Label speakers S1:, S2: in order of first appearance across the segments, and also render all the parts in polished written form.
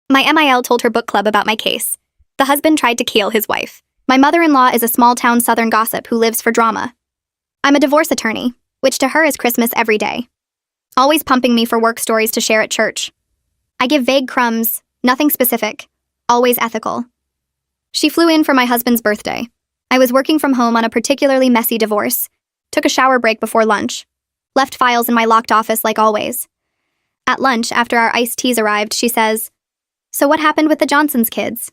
S1: My MIL told her book club about my case. The husband tried to kill his wife. My mother-in-law is a small-town southern gossip who lives for drama. I'm a divorce attorney, which to her is Christmas every day. Always pumping me for work stories to share at church. I give vague crumbs, nothing specific, always ethical. She flew in for my husband's birthday. I was working from home on a particularly messy divorce. Took a shower break before lunch. Left files in my locked office like always. At lunch, after our iced teas arrived, she says, "So what happened with the Johnsons' kids?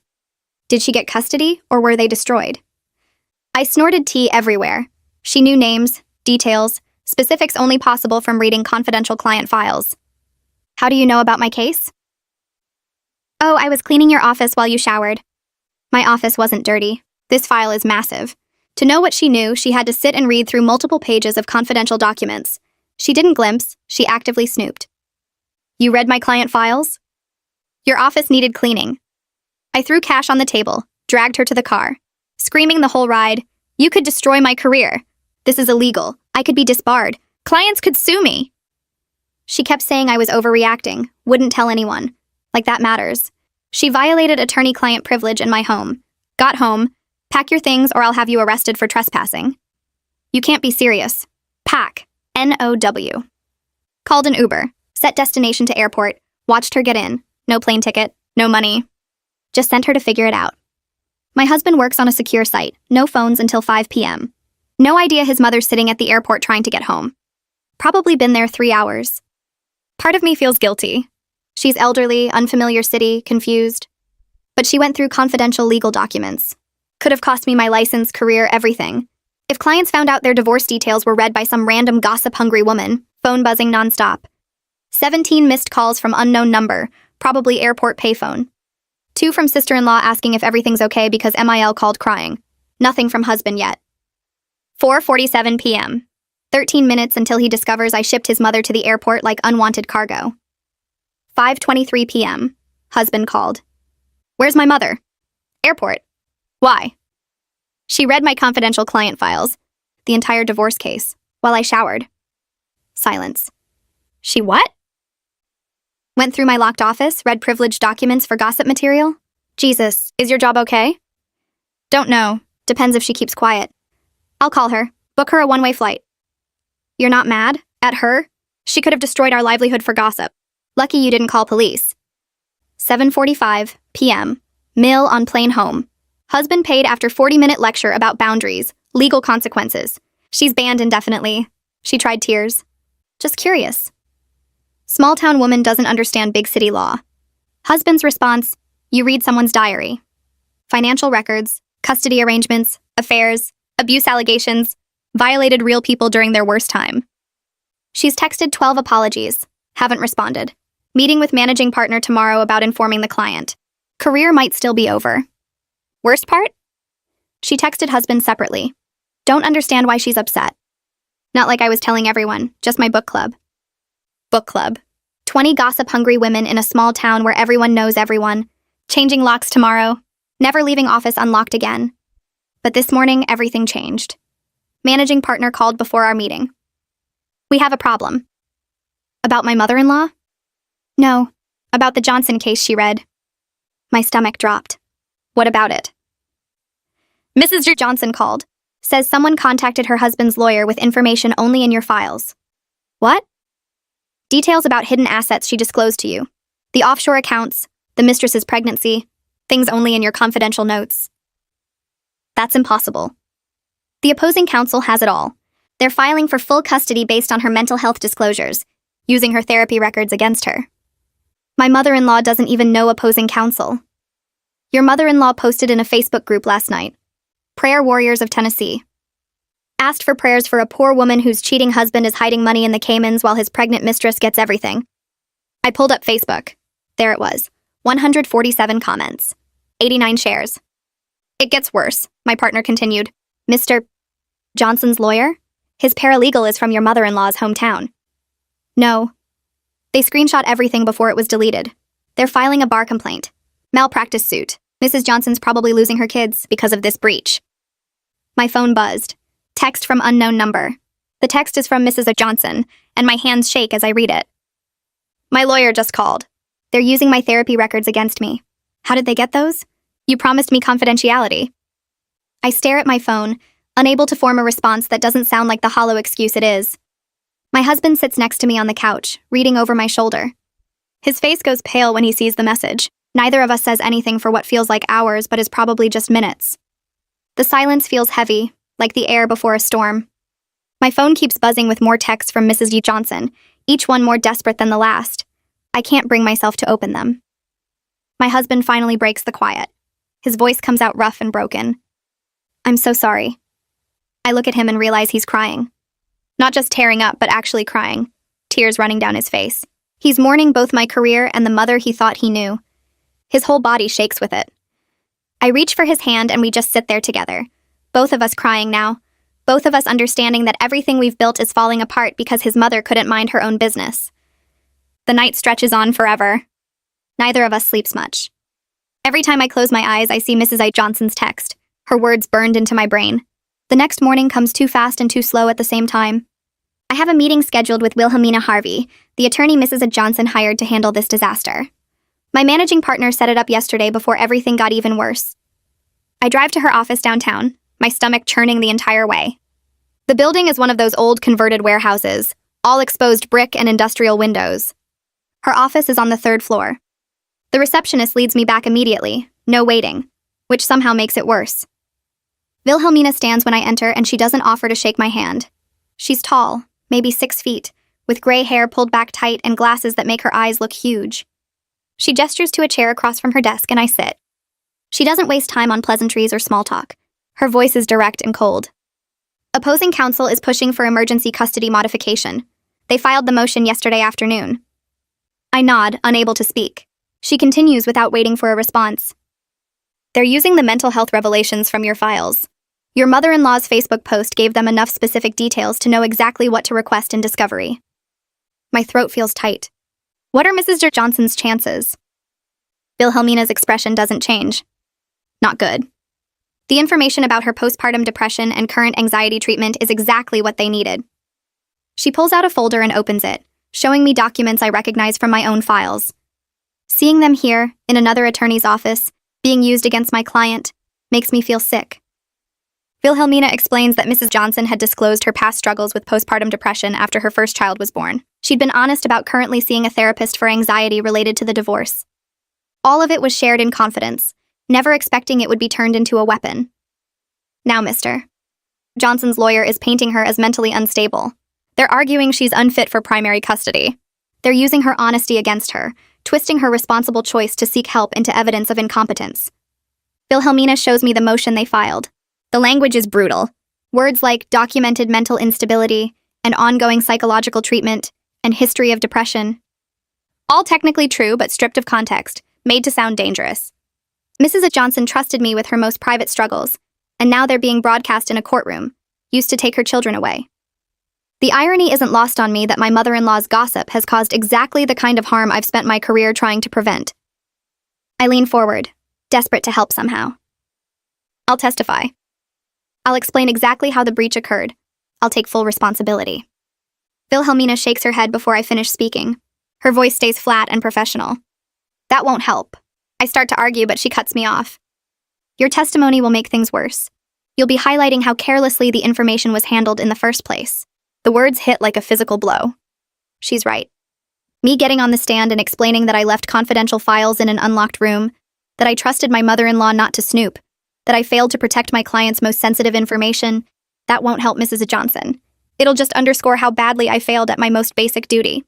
S1: Did she get custody, or were they destroyed?" I snorted tea everywhere. She knew names, details, specifics only possible from reading confidential client files. "How do you know about my case?" "Oh, I was cleaning your office while you showered." My office wasn't dirty. This file is massive. To know what she knew, she had to sit and read through multiple pages of confidential documents. She didn't glimpse, she actively snooped. "You read my client files?" "Your office needed cleaning." I threw cash on the table, dragged her to the car, screaming the whole ride, "You could destroy my career. This is illegal. I could be disbarred. Clients could sue me." She kept saying I was overreacting, wouldn't tell anyone. Like that matters. She violated attorney-client privilege in my home. Got home, "Pack your things or I'll have you arrested for trespassing." "You can't be serious." Pack. N-O-W. Called an Uber, set destination to airport, watched her get in. No plane ticket, no money. Just sent her to figure it out. My husband works on a secure site, no phones until 5 p.m. No idea his mother's sitting at the airport trying to get home. Probably been there 3 hours. Part of me feels guilty. She's elderly, unfamiliar city, confused. But she went through confidential legal documents. Could have cost me my license, career, everything. If clients found out their divorce details were read by some random gossip-hungry woman, phone buzzing nonstop. 17 missed calls from unknown number, probably airport payphone. 2 from sister-in-law asking if everything's okay because MIL called crying. Nothing from husband yet. 4:47 p.m. 13 minutes until he discovers I shipped his mother to the airport like unwanted cargo. 5:23 p.m. Husband called. "Where's my mother?" "Airport." "Why?" She read my confidential client files, the entire divorce case, while I showered. Silence. She what? Went through my locked office, read privileged documents for gossip material? Jesus, is your job okay? Don't know. Depends if she keeps quiet. I'll call her. Book her a one-way flight. You're not mad? At her? She could have destroyed our livelihood for gossip. Lucky you didn't call police. 7:45 p.m. Mill on plane home. Husband paid after 40-minute lecture about boundaries, legal consequences. She's banned indefinitely. She tried tears. Just curious. Small-town woman doesn't understand big city law. Husband's response, you read someone's diary. Financial records, custody arrangements, affairs, abuse allegations, violated real people during their worst time. She's texted 12 apologies, haven't responded. Meeting with managing partner tomorrow about informing the client. Career might still be over. Worst part? She texted husband separately. Don't understand why she's upset. Not like I was telling everyone, just my book club. Book club. 20 gossip-hungry women in a small town where everyone knows everyone. Changing locks tomorrow. Never leaving office unlocked again. But this morning, everything changed. Managing partner called before our meeting. We have a problem. About my mother-in-law? No, about the Johnson case she read. My stomach dropped. What about it? Mrs. Johnson called. Says someone contacted her husband's lawyer with information only in your files. What? Details about hidden assets she disclosed to you. The offshore accounts, the mistress's pregnancy, things only in your confidential notes. That's impossible. The opposing counsel has it all. They're filing for full custody based on her mental health disclosures, using her therapy records against her. My mother-in-law doesn't even know opposing counsel. Your mother-in-law posted in a Facebook group last night. Prayer Warriors of Tennessee. Asked for prayers for a poor woman whose cheating husband is hiding money in the Caymans while his pregnant mistress gets everything. I pulled up Facebook. There it was. 147 comments. 89 shares. It gets worse, my partner continued. Mr. Johnson's lawyer? His paralegal is from your mother-in-law's hometown. No. They screenshot everything before it was deleted. They're filing a bar complaint. Malpractice suit. Mrs. Johnson's probably losing her kids because of this breach. My phone buzzed. Text from unknown number. The text is from Mrs. Johnson, and my hands shake as I read it. My lawyer just called. They're using my therapy records against me. How did they get those? You promised me confidentiality. I stare at my phone, unable to form a response that doesn't sound like the hollow excuse it is. My husband sits next to me on the couch, reading over my shoulder. His face goes pale when he sees the message. Neither of us says anything for what feels like hours but is probably just minutes. The silence feels heavy, like the air before a storm. My phone keeps buzzing with more texts from Mrs. Johnson, each one more desperate than the last. I can't bring myself to open them. My husband finally breaks the quiet. His voice comes out rough and broken. I'm so sorry. I look at him and realize he's crying. Not just tearing up, but actually crying, tears running down his face. He's mourning both my career and the mother he thought he knew. His whole body shakes with it. I reach for his hand and we just sit there together, both of us crying now, both of us understanding that everything we've built is falling apart because his mother couldn't mind her own business. The night stretches on forever. Neither of us sleeps much. Every time I close my eyes, I see Mrs. Johnson's text, her words burned into my brain. The next morning comes too fast and too slow at the same time. I have a meeting scheduled with Wilhelmina Harvey, the attorney Mrs. Johnson hired to handle this disaster. My managing partner set it up yesterday before everything got even worse. I drive to her office downtown, my stomach churning the entire way. The building is one of those old converted warehouses, all exposed brick and industrial windows. Her office is on the 3rd floor. The receptionist leads me back immediately, no waiting, which somehow makes it worse. Wilhelmina stands when I enter and she doesn't offer to shake my hand. She's tall, maybe 6 feet, with gray hair pulled back tight and glasses that make her eyes look huge. She gestures to a chair across from her desk and I sit. She doesn't waste time on pleasantries or small talk. Her voice is direct and cold. Opposing counsel is pushing for emergency custody modification. They filed the motion yesterday afternoon. I nod, unable to speak. She continues without waiting for a response. They're using the mental health revelations from your files. Your mother-in-law's Facebook post gave them enough specific details to know exactly what to request in discovery. My throat feels tight. What are Mrs. Johnson's chances? Wilhelmina's expression doesn't change. Not good. The information about her postpartum depression and current anxiety treatment is exactly what they needed. She pulls out a folder and opens it, showing me documents I recognize from my own files. Seeing them here, in another attorney's office, being used against my client, makes me feel sick. Wilhelmina explains that Mrs. Johnson had disclosed her past struggles with postpartum depression after her first child was born. She'd been honest about currently seeing a therapist for anxiety related to the divorce. All of it was shared in confidence, never expecting it would be turned into a weapon. Now, Mr. Johnson's lawyer is painting her as mentally unstable. They're arguing she's unfit for primary custody. They're using her honesty against her, twisting her responsible choice to seek help into evidence of incompetence. Wilhelmina shows me the motion they filed. The language is brutal. Words like documented mental instability and ongoing psychological treatment and history of depression. All technically true, but stripped of context, made to sound dangerous. Mrs. Johnson trusted me with her most private struggles, and now they're being broadcast in a courtroom, used to take her children away. The irony isn't lost on me that my mother-in-law's gossip has caused exactly the kind of harm I've spent my career trying to prevent. I lean forward, desperate to help somehow. I'll testify. I'll explain exactly how the breach occurred. I'll take full responsibility. Wilhelmina shakes her head before I finish speaking. Her voice stays flat and professional. That won't help. I start to argue, but she cuts me off. Your testimony will make things worse. You'll be highlighting how carelessly the information was handled in the first place. The words hit like a physical blow. She's right. Me getting on the stand and explaining that I left confidential files in an unlocked room, that I trusted my mother-in-law not to snoop, that I failed to protect my client's most sensitive information, that won't help Mrs. Johnson. It'll just underscore how badly I failed at my most basic duty.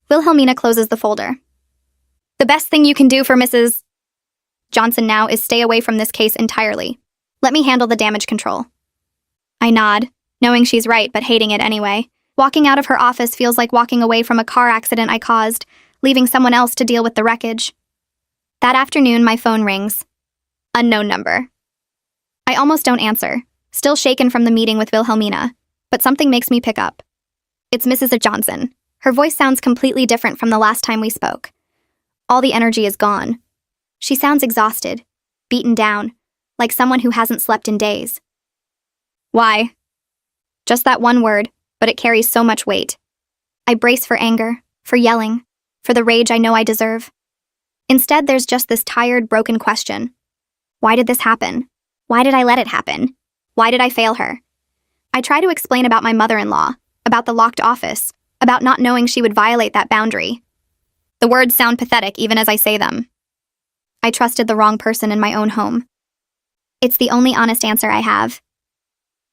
S1: Wilhelmina closes the folder. The best thing you can do for Mrs. Johnson now is stay away from this case entirely. Let me handle the damage control. I nod, knowing she's right but hating it anyway. Walking out of her office feels like walking away from a car accident I caused, leaving someone else to deal with the wreckage. That afternoon, my phone rings. Unknown number. I almost don't answer, still shaken from the meeting with Wilhelmina, but something makes me pick up. It's Mrs. Johnson. Her voice sounds completely different from the last time we spoke. All the energy is gone. She sounds exhausted, beaten down, like someone who hasn't slept in days. Why? Just that one word, but it carries so much weight. I brace for anger, for yelling, for the rage I know I deserve. Instead, there's just this tired, broken question. Why did this happen? Why did I let it happen? Why did I fail her? I try to explain about my mother-in-law, about the locked office, about not knowing she would violate that boundary. The words sound pathetic even as I say them. I trusted the wrong person in my own home. It's the only honest answer I have.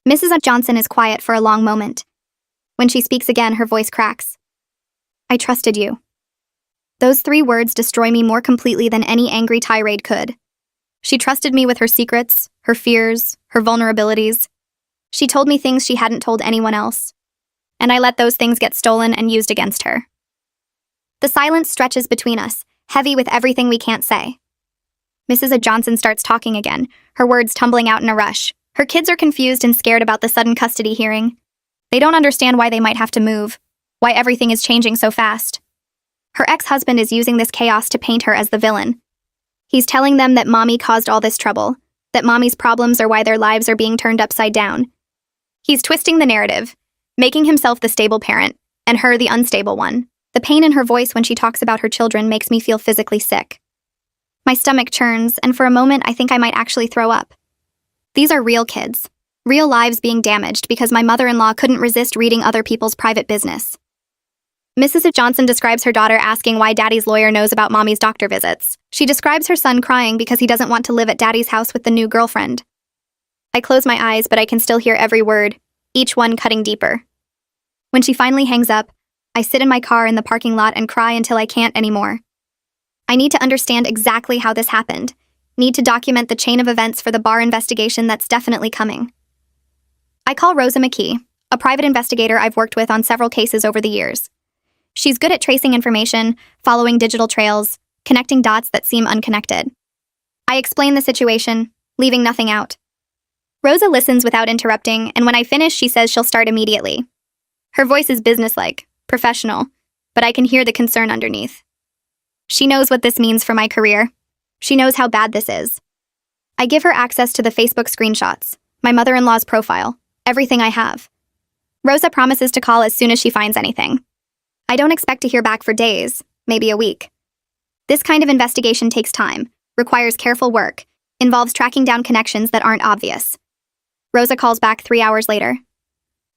S1: Mrs. Johnson is quiet for a long moment. When she speaks again, her voice cracks. I trusted you. Those 3 words destroy me more completely than any angry tirade could. She trusted me with her secrets, her fears, her vulnerabilities. She told me things she hadn't told anyone else. And I let those things get stolen and used against her. The silence stretches between us, heavy with everything we can't say. Mrs. Johnson starts talking again, her words tumbling out in a rush. Her kids are confused and scared about the sudden custody hearing. They don't understand why they might have to move, why everything is changing so fast. Her ex-husband is using this chaos to paint her as the villain. He's telling them that mommy caused all this trouble, that mommy's problems are why their lives are being turned upside down. He's twisting the narrative, making himself the stable parent, and her the unstable one. The pain in her voice when she talks about her children makes me feel physically sick. My stomach churns, and for a moment I think I might actually throw up. These are real kids, real lives being damaged because my mother-in-law couldn't resist reading other people's private business. Mrs. Johnson describes her daughter asking why daddy's lawyer knows about mommy's doctor visits. She describes her son crying because he doesn't want to live at daddy's house with the new girlfriend. I close my eyes, but I can still hear every word, each one cutting deeper. When she finally hangs up, I sit in my car in the parking lot and cry until I can't anymore. I need to understand exactly how this happened, need to document the chain of events for the bar investigation that's definitely coming. I call Rosa McKee, a private investigator I've worked with on several cases over the years. She's good at tracing information, following digital trails, connecting dots that seem unconnected. I explain the situation, leaving nothing out. Rosa listens without interrupting, and when I finish, she says she'll start immediately. Her voice is businesslike, professional, but I can hear the concern underneath. She knows what this means for my career. She knows how bad this is. I give her access to the Facebook screenshots, my mother-in-law's profile, everything I have. Rosa promises to call as soon as she finds anything. I don't expect to hear back for days, maybe a week. This kind of investigation takes time, requires careful work, involves tracking down connections that aren't obvious. Rosa calls back 3 hours later.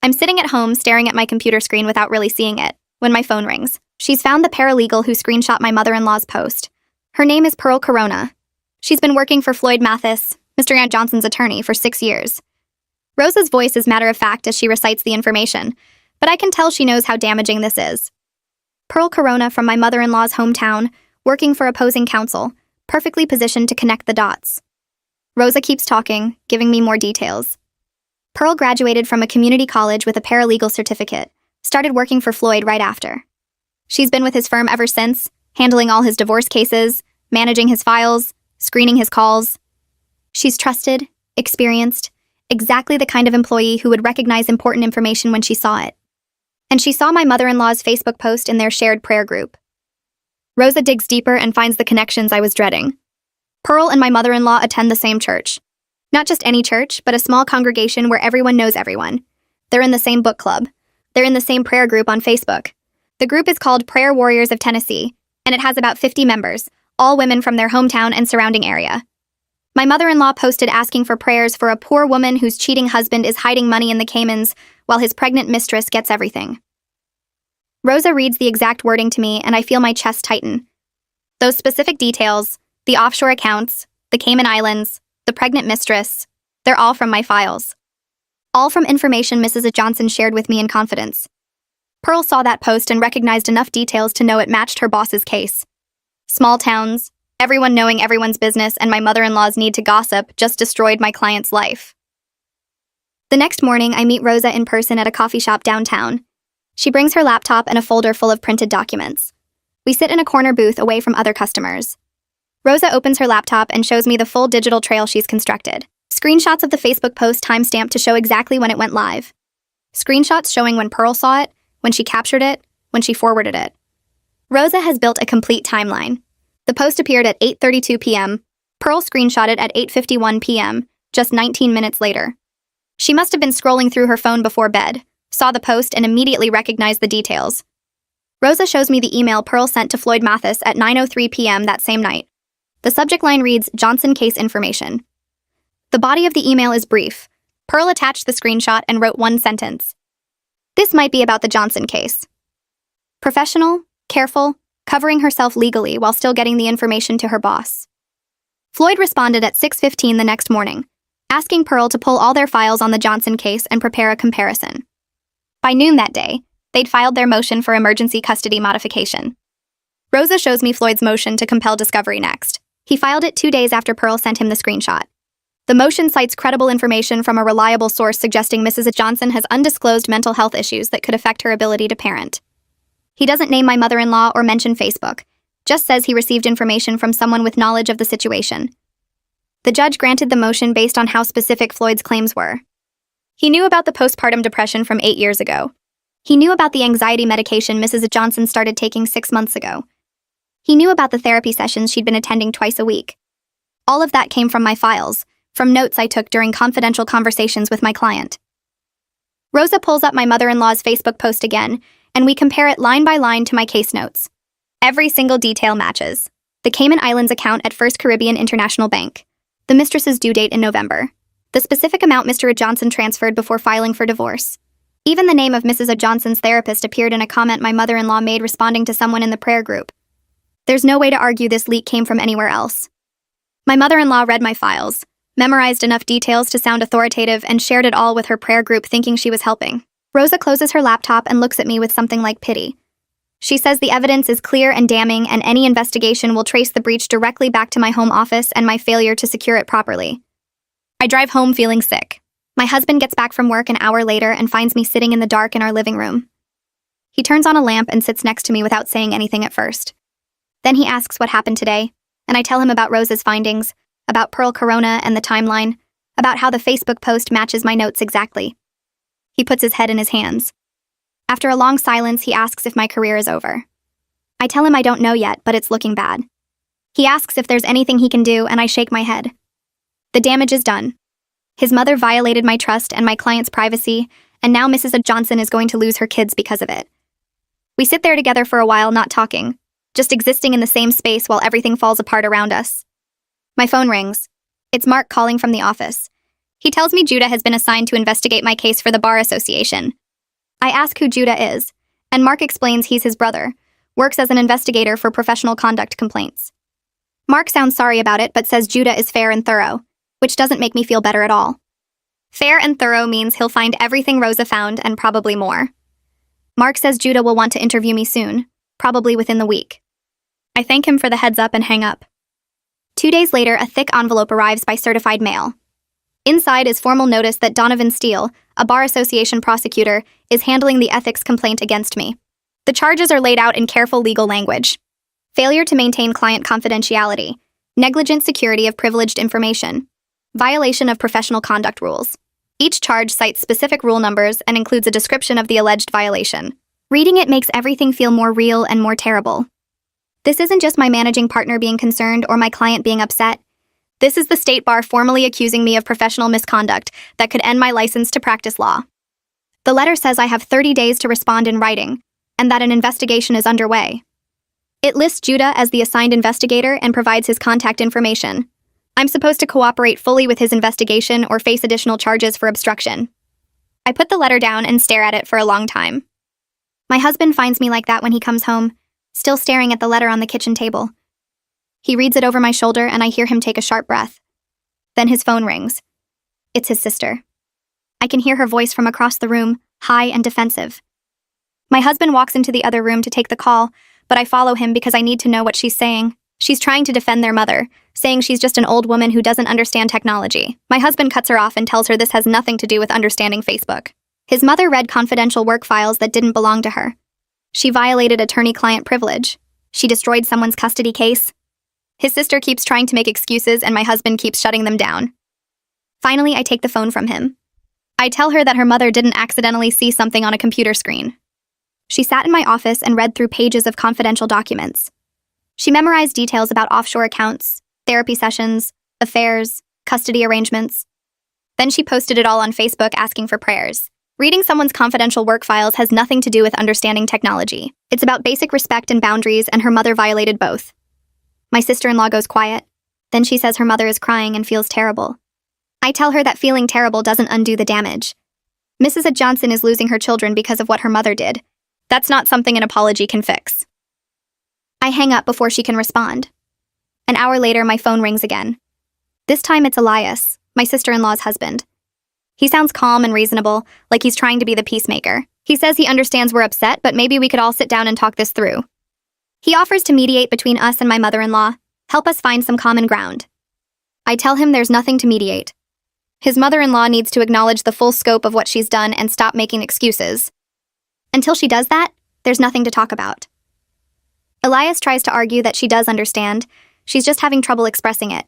S1: I'm sitting at home staring at my computer screen without really seeing it, when my phone rings. She's found the paralegal who screenshot my mother-in-law's post. Her name is Pearl Corona. She's been working for Floyd Mathis, Mr. Aunt Johnson's attorney, for 6 years. Rosa's voice is matter-of-fact as she recites the information, but I can tell she knows how damaging this is. Pearl Corona from my mother-in-law's hometown, working for opposing counsel, perfectly positioned to connect the dots. Rosa keeps talking, giving me more details. Pearl graduated from a community college with a paralegal certificate, started working for Floyd right after. She's been with his firm ever since, handling all his divorce cases, managing his files, screening his calls. She's trusted, experienced, exactly the kind of employee who would recognize important information when she saw it. And she saw my mother-in-law's Facebook post in their shared prayer group. Rosa digs deeper and finds the connections I was dreading. Pearl and my mother-in-law attend the same church. Not just any church, but a small congregation where everyone knows everyone. They're in the same book club. They're in the same prayer group on Facebook. The group is called Prayer Warriors of Tennessee, and it has about 50 members, all women from their hometown and surrounding area. My mother-in-law posted asking for prayers for a poor woman whose cheating husband is hiding money in the Caymans while his pregnant mistress gets everything. Rosa reads the exact wording to me, and I feel my chest tighten. Those specific details, the offshore accounts, the Cayman Islands, the pregnant mistress, they're all from my files. All from information Mrs. Johnson shared with me in confidence. Pearl saw that post and recognized enough details to know it matched her boss's case. Small towns, everyone knowing everyone's business, and my mother-in-law's need to gossip just destroyed my client's life. The next morning, I meet Rosa in person at a coffee shop downtown. She brings her laptop and a folder full of printed documents. We sit in a corner booth away from other customers. Rosa opens her laptop and shows me the full digital trail she's constructed. Screenshots of the Facebook post timestamped to show exactly when it went live. Screenshots showing when Pearl saw it, when she captured it, when she forwarded it. Rosa has built a complete timeline. The post appeared at 8:32 p.m. Pearl screenshotted at 8:51 p.m., just 19 minutes later. She must have been scrolling through her phone before bed, saw the post, and immediately recognized the details. Rosa shows me the email Pearl sent to Floyd Mathis at 9:03 p.m. that same night. The subject line reads, Johnson case information. The body of the email is brief. Pearl attached the screenshot and wrote one sentence. This might be about the Johnson case. Professional, careful, covering herself legally while still getting the information to her boss. Floyd responded at 6:15 the next morning, asking Pearl to pull all their files on the Johnson case and prepare a comparison. By noon that day, they'd filed their motion for emergency custody modification. Rosa shows me Floyd's motion to compel discovery next. He filed it 2 days after Pearl sent him the screenshot. The motion cites credible information from a reliable source suggesting Mrs. Johnson has undisclosed mental health issues that could affect her ability to parent. He doesn't name my mother-in-law or mention Facebook, just says he received information from someone with knowledge of the situation. The judge granted the motion based on how specific Floyd's claims were. He knew about the postpartum depression from 8 years ago. He knew about the anxiety medication Mrs. Johnson started taking 6 months ago. He knew about the therapy sessions she'd been attending twice a week. All of that came from my files, from notes I took during confidential conversations with my client. Rosa pulls up my mother-in-law's Facebook post again, and we compare it line by line to my case notes. Every single detail matches. The Cayman Islands account at First Caribbean International Bank. The mistress's due date in November. The specific amount Mr. Johnson transferred before filing for divorce. Even the name of Mrs. Johnson's therapist appeared in a comment my mother-in-law made responding to someone in the prayer group. There's no way to argue this leak came from anywhere else. My mother-in-law read my files, memorized enough details to sound authoritative, and shared it all with her prayer group thinking she was helping. Rosa closes her laptop and looks at me with something like pity. She says the evidence is clear and damning, and any investigation will trace the breach directly back to my home office and my failure to secure it properly. I drive home feeling sick. My husband gets back from work an hour later and finds me sitting in the dark in our living room. He turns on a lamp and sits next to me without saying anything at first. Then he asks what happened today, and I tell him about Rosa's findings, about Pearl Corona and the timeline, about how the Facebook post matches my notes exactly. He puts his head in his hands. After a long silence, he asks if my career is over. I tell him I don't know yet, but it's looking bad. He asks if there's anything he can do, and I shake my head. The damage is done. His mother violated my trust and my client's privacy, and now Mrs. Johnson is going to lose her kids because of it. We sit there together for a while, not talking, just existing in the same space while everything falls apart around us. My phone rings. It's Mark calling from the office. He tells me Judah has been assigned to investigate my case for the Bar Association. I ask who Judah is, and Mark explains he's his brother, works as an investigator for professional conduct complaints. Mark sounds sorry about it but says Judah is fair and thorough, which doesn't make me feel better at all. Fair and thorough means he'll find everything Rosa found and probably more. Mark says Judah will want to interview me soon, probably within the week. I thank him for the heads up and hang up. 2 days later, a thick envelope arrives by certified mail. Inside is formal notice that Donovan Steele, a Bar Association prosecutor, is handling the ethics complaint against me. The charges are laid out in careful legal language. Failure to maintain client confidentiality, negligent security of privileged information, violation of professional conduct rules. Each charge cites specific rule numbers and includes a description of the alleged violation. Reading it makes everything feel more real and more terrible. This isn't just my managing partner being concerned or my client being upset. This is the state bar formally accusing me of professional misconduct that could end my license to practice law. The letter says I have 30 days to respond in writing, and that an investigation is underway. It lists Judah as the assigned investigator and provides his contact information. I'm supposed to cooperate fully with his investigation or face additional charges for obstruction. I put the letter down and stare at it for a long time. My husband finds me like that when he comes home, still staring at the letter on the kitchen table. He reads it over my shoulder and I hear him take a sharp breath. Then his phone rings. It's his sister. I can hear her voice from across the room, high and defensive. My husband walks into the other room to take the call, but I follow him because I need to know what she's saying. She's trying to defend their mother, saying she's just an old woman who doesn't understand technology. My husband cuts her off and tells her this has nothing to do with understanding Facebook. His mother read confidential work files that didn't belong to her. She violated attorney-client privilege. She destroyed someone's custody case. His sister keeps trying to make excuses and my husband keeps shutting them down. Finally, I take the phone from him. I tell her that her mother didn't accidentally see something on a computer screen. She sat in my office and read through pages of confidential documents. She memorized details about offshore accounts, therapy sessions, affairs, custody arrangements. Then she posted it all on Facebook asking for prayers. Reading someone's confidential work files has nothing to do with understanding technology. It's about basic respect and boundaries, and her mother violated both. My sister-in-law goes quiet. Then she says her mother is crying and feels terrible. I tell her that feeling terrible doesn't undo the damage. Mrs. Johnson is losing her children because of what her mother did. That's not something an apology can fix. I hang up before she can respond. An hour later, my phone rings again. This time it's Elias, my sister-in-law's husband. He sounds calm and reasonable, like he's trying to be the peacemaker. He says he understands we're upset, but maybe we could all sit down and talk this through. He offers to mediate between us and my mother-in-law, help us find some common ground. I tell him there's nothing to mediate. His mother-in-law needs to acknowledge the full scope of what she's done and stop making excuses. Until she does that, there's nothing to talk about. Elias tries to argue that she does understand, she's just having trouble expressing it.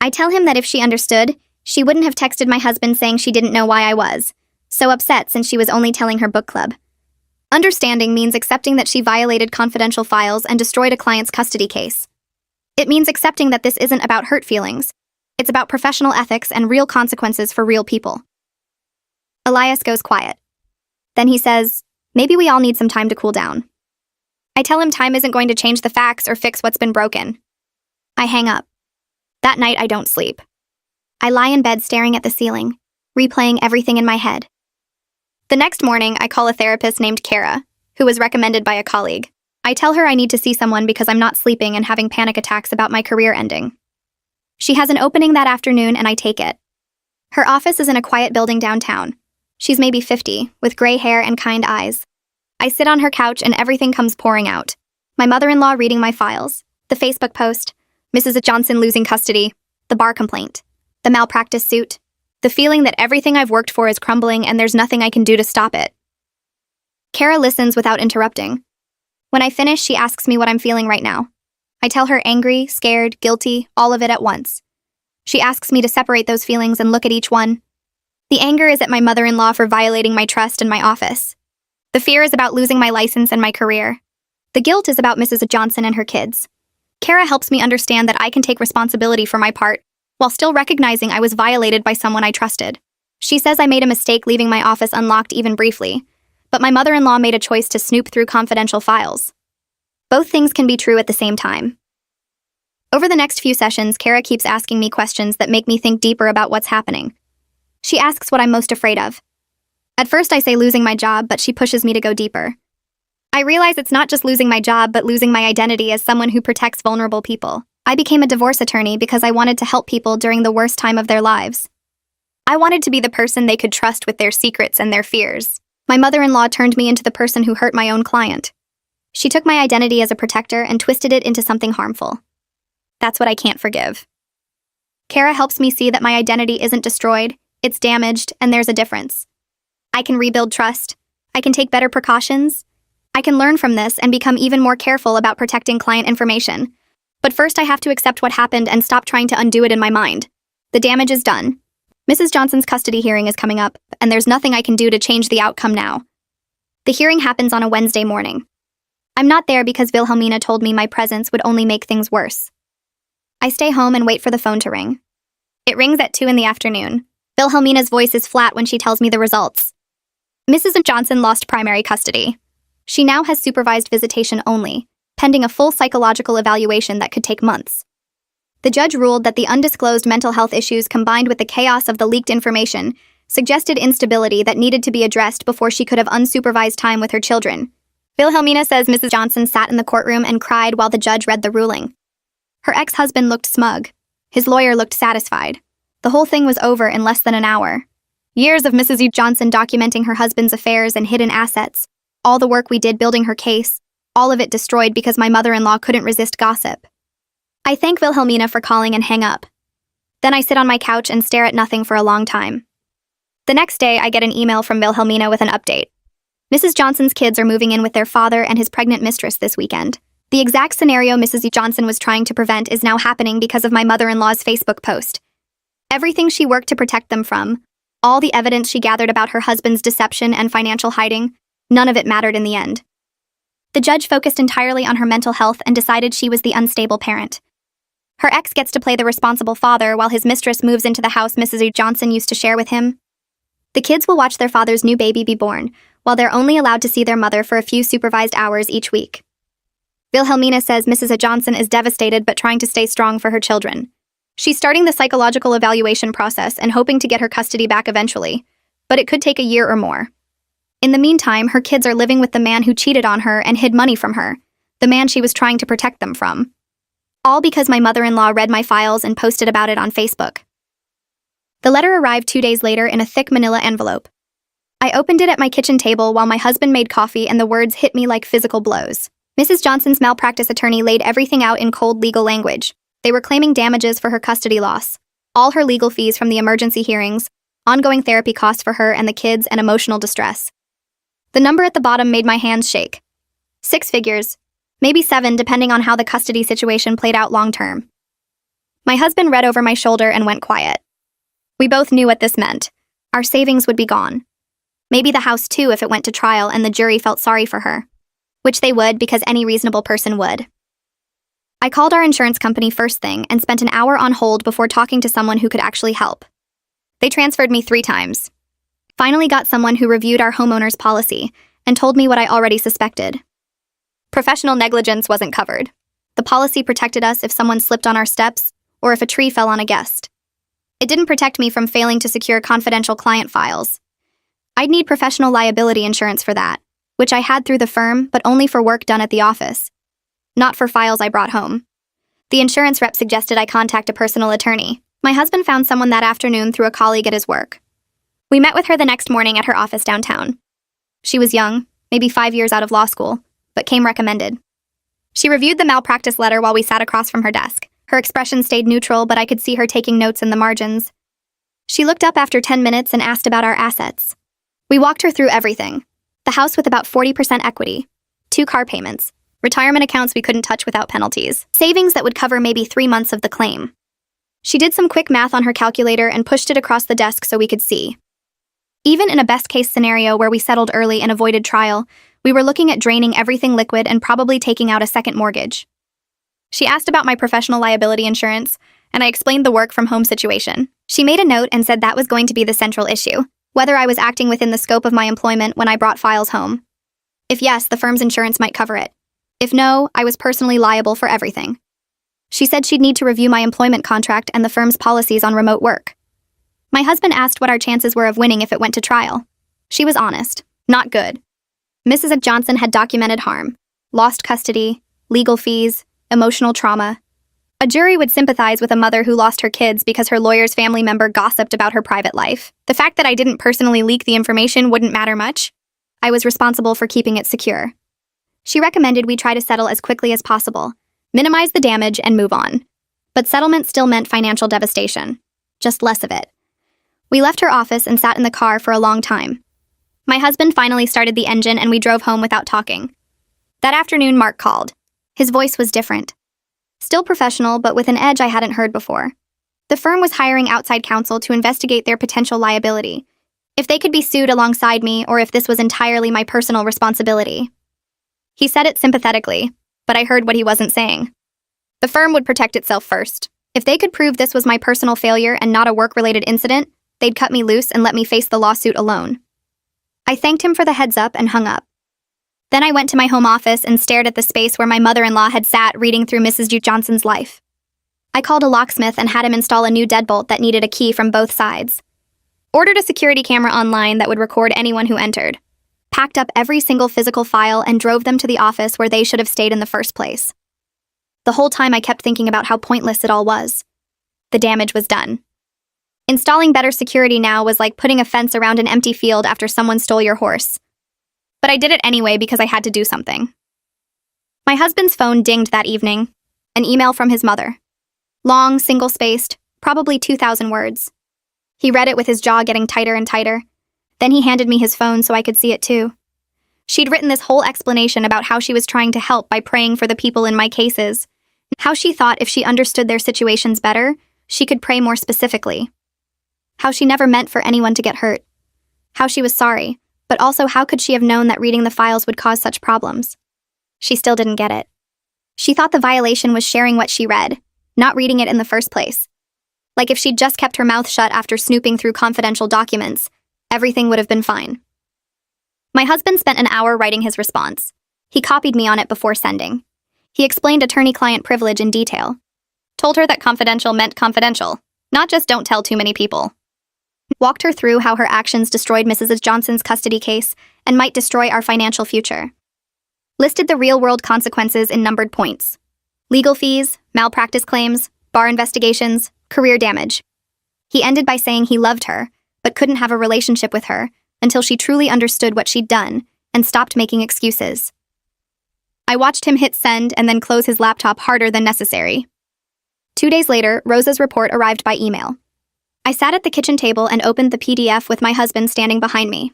S1: I tell him that if she understood, she wouldn't have texted my husband saying she didn't know why I was so upset since she was only telling her book club. Understanding means accepting that she violated confidential files and destroyed a client's custody case. It means accepting that this isn't about hurt feelings. It's about professional ethics and real consequences for real people. Elias goes quiet. Then he says, maybe we all need some time to cool down. I tell him time isn't going to change the facts or fix what's been broken. I hang up. That night I don't sleep. I lie in bed staring at the ceiling, replaying everything in my head. The next morning, I call a therapist named Kara, who was recommended by a colleague. I tell her I need to see someone because I'm not sleeping and having panic attacks about my career ending. She has an opening that afternoon and I take it. Her office is in a quiet building downtown. She's maybe 50, with gray hair and kind eyes. I sit on her couch and everything comes pouring out. My mother-in-law reading my files, the Facebook post, Mrs. Johnson losing custody, the bar complaint, the malpractice suit, the feeling that everything I've worked for is crumbling and there's nothing I can do to stop it. Kara listens without interrupting. When I finish, she asks me what I'm feeling right now. I tell her angry, scared, guilty, all of it at once. She asks me to separate those feelings and look at each one. The anger is at my mother-in-law for violating my trust in my office. The fear is about losing my license and my career. The guilt is about Mrs. Johnson and her kids. Kara helps me understand that I can take responsibility for my part, while still recognizing I was violated by someone I trusted. She says I made a mistake leaving my office unlocked even briefly, but my mother-in-law made a choice to snoop through confidential files. Both things can be true at the same time. Over the next few sessions, Kara keeps asking me questions that make me think deeper about what's happening. She asks what I'm most afraid of. At first I say losing my job, but she pushes me to go deeper. I realize it's not just losing my job, but losing my identity as someone who protects vulnerable people. I became a divorce attorney because I wanted to help people during the worst time of their lives. I wanted to be the person they could trust with their secrets and their fears. My mother-in-law turned me into the person who hurt my own client. She took my identity as a protector and twisted it into something harmful. That's what I can't forgive. Kara helps me see that my identity isn't destroyed, it's damaged, and there's a difference. I can rebuild trust. I can take better precautions. I can learn from this and become even more careful about protecting client information. But first I have to accept what happened and stop trying to undo it in my mind. The damage is done. Mrs. Johnson's custody hearing is coming up, and there's nothing I can do to change the outcome now. The hearing happens on a Wednesday morning. I'm not there because Wilhelmina told me my presence would only make things worse. I stay home and wait for the phone to ring. It rings at 2 p.m. Wilhelmina's voice is flat when she tells me the results. Mrs. Johnson lost primary custody. She now has supervised visitation only, pending a full psychological evaluation that could take months. The judge ruled that the undisclosed mental health issues combined with the chaos of the leaked information suggested instability that needed to be addressed before she could have unsupervised time with her children. Wilhelmina says Mrs. Johnson sat in the courtroom and cried while the judge read the ruling. Her ex-husband looked smug. His lawyer looked satisfied. The whole thing was over in less than an hour. Years of Mrs. Johnson documenting her husband's affairs and hidden assets, all the work we did building her case, all of it destroyed because my mother-in-law couldn't resist gossip. I thank Wilhelmina for calling and hang up. Then I sit on my couch and stare at nothing for a long time. The next day, I get an email from Wilhelmina with an update. Mrs. Johnson's kids are moving in with their father and his pregnant mistress this weekend. The exact scenario Mrs. Johnson was trying to prevent is now happening because of my mother-in-law's Facebook post. Everything she worked to protect them from, all the evidence she gathered about her husband's deception and financial hiding, none of it mattered in the end. The judge focused entirely on her mental health and decided she was the unstable parent. Her ex gets to play the responsible father while his mistress moves into the house Mrs. Johnson used to share with him. The kids will watch their father's new baby be born, while they're only allowed to see their mother for a few supervised hours each week. Wilhelmina says Mrs. Johnson is devastated but trying to stay strong for her children. She's starting the psychological evaluation process and hoping to get her custody back eventually, but it could take a year or more. In the meantime, her kids are living with the man who cheated on her and hid money from her, the man she was trying to protect them from. All because my mother-in-law read my files and posted about it on Facebook. The letter arrived 2 days later in a thick manila envelope. I opened it at my kitchen table while my husband made coffee and the words hit me like physical blows. Mrs. Johnson's malpractice attorney laid everything out in cold legal language. They were claiming damages for her custody loss, all her legal fees from the emergency hearings, ongoing therapy costs for her and the kids, and emotional distress. The number at the bottom made my hands shake. 6 figures, maybe 7 depending on how the custody situation played out long term. My husband read over my shoulder and went quiet. We both knew what this meant. Our savings would be gone. Maybe the house too if it went to trial and the jury felt sorry for her. Which they would, because any reasonable person would. I called our insurance company first thing and spent an hour on hold before talking to someone who could actually help. They transferred me 3 times. Finally got someone who reviewed our homeowner's policy and told me what I already suspected. Professional negligence wasn't covered. The policy protected us if someone slipped on our steps or if a tree fell on a guest. It didn't protect me from failing to secure confidential client files. I'd need professional liability insurance for that, which I had through the firm, but only for work done at the office, not for files I brought home. The insurance rep suggested I contact a personal attorney. My husband found someone that afternoon through a colleague at his work. We met with her the next morning at her office downtown. She was young, maybe 5 years out of law school, but came recommended. She reviewed the malpractice letter while we sat across from her desk. Her expression stayed neutral, but I could see her taking notes in the margins. She looked up after 10 minutes and asked about our assets. We walked her through everything. The house with about 40% equity, 2 car payments, retirement accounts we couldn't touch without penalties, savings that would cover maybe 3 months of the claim. She did some quick math on her calculator and pushed it across the desk so we could see. Even in a best-case scenario where we settled early and avoided trial, we were looking at draining everything liquid and probably taking out a second mortgage. She asked about my professional liability insurance, and I explained the work-from-home situation. She made a note and said that was going to be the central issue, whether I was acting within the scope of my employment when I brought files home. If yes, the firm's insurance might cover it. If no, I was personally liable for everything. She said she'd need to review my employment contract and the firm's policies on remote work. My husband asked what our chances were of winning if it went to trial. She was honest. Not good. Mrs. Johnson had documented harm, lost custody, legal fees, emotional trauma. A jury would sympathize with a mother who lost her kids because her lawyer's family member gossiped about her private life. The fact that I didn't personally leak the information wouldn't matter much. I was responsible for keeping it secure. She recommended we try to settle as quickly as possible, minimize the damage, and move on. But settlement still meant financial devastation. Just less of it. We left her office and sat in the car for a long time. My husband finally started the engine and we drove home without talking. That afternoon, Mark called. His voice was different. Still professional, but with an edge I hadn't heard before. The firm was hiring outside counsel to investigate their potential liability, if they could be sued alongside me or if this was entirely my personal responsibility. He said it sympathetically, but I heard what he wasn't saying. The firm would protect itself first. If they could prove this was my personal failure and not a work-related incident, they'd cut me loose and let me face the lawsuit alone. I thanked him for the heads up and hung up. Then I went to my home office and stared at the space where my mother-in-law had sat reading through Mrs. Johnson's life. I called a locksmith and had him install a new deadbolt that needed a key from both sides. Ordered a security camera online that would record anyone who entered. Packed up every single physical file and drove them to the office where they should have stayed in the first place. The whole time I kept thinking about how pointless it all was. The damage was done. Installing better security now was like putting a fence around an empty field after someone stole your horse. But I did it anyway because I had to do something. My husband's phone dinged that evening. An email from his mother. Long, single-spaced, probably 2,000 words. He read it with his jaw getting tighter and tighter. Then he handed me his phone so I could see it too. She'd written this whole explanation about how she was trying to help by praying for the people in my cases. How she thought if she understood their situations better, she could pray more specifically. How she never meant for anyone to get hurt. How she was sorry, but also how could she have known that reading the files would cause such problems? She still didn't get it. She thought the violation was sharing what she read, not reading it in the first place. Like if she'd just kept her mouth shut after snooping through confidential documents, everything would have been fine. My husband spent an hour writing his response. He copied me on it before sending. He explained attorney-client privilege in detail. Told her that confidential meant confidential, not just don't tell too many people. Walked her through how her actions destroyed Mrs. Johnson's custody case and might destroy our financial future. Listed the real-world consequences in numbered points. Legal fees, malpractice claims, bar investigations, career damage. He ended by saying he loved her, but couldn't have a relationship with her until she truly understood what she'd done and stopped making excuses. I watched him hit send and then close his laptop harder than necessary. 2 days later, Rosa's report arrived by email. I sat at the kitchen table and opened the PDF with my husband standing behind me.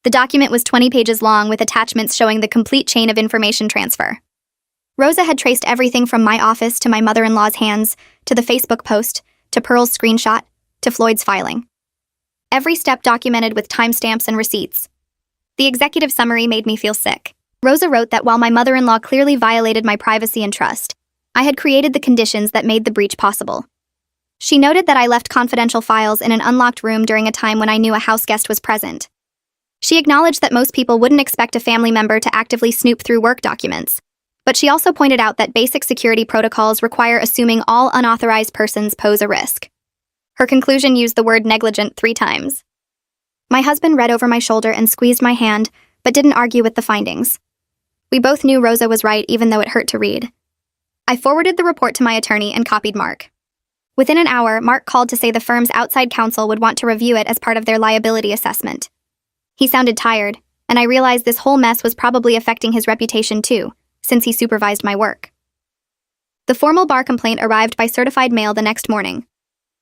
S1: The document was 20 pages long with attachments showing the complete chain of information transfer. Rosa had traced everything from my office to my mother-in-law's hands, to the Facebook post, to Pearl's screenshot, to Floyd's filing. Every step documented with timestamps and receipts. The executive summary made me feel sick. Rosa wrote that while my mother-in-law clearly violated my privacy and trust, I had created the conditions that made the breach possible. She noted that I left confidential files in an unlocked room during a time when I knew a house guest was present. She acknowledged that most people wouldn't expect a family member to actively snoop through work documents, but she also pointed out that basic security protocols require assuming all unauthorized persons pose a risk. Her conclusion used the word negligent 3 times. My husband read over my shoulder and squeezed my hand, but didn't argue with the findings. We both knew Rosa was right, even though it hurt to read. I forwarded the report to my attorney and copied Mark. Within an hour, Mark called to say the firm's outside counsel would want to review it as part of their liability assessment. He sounded tired, and I realized this whole mess was probably affecting his reputation too, since he supervised my work. The formal bar complaint arrived by certified mail the next morning.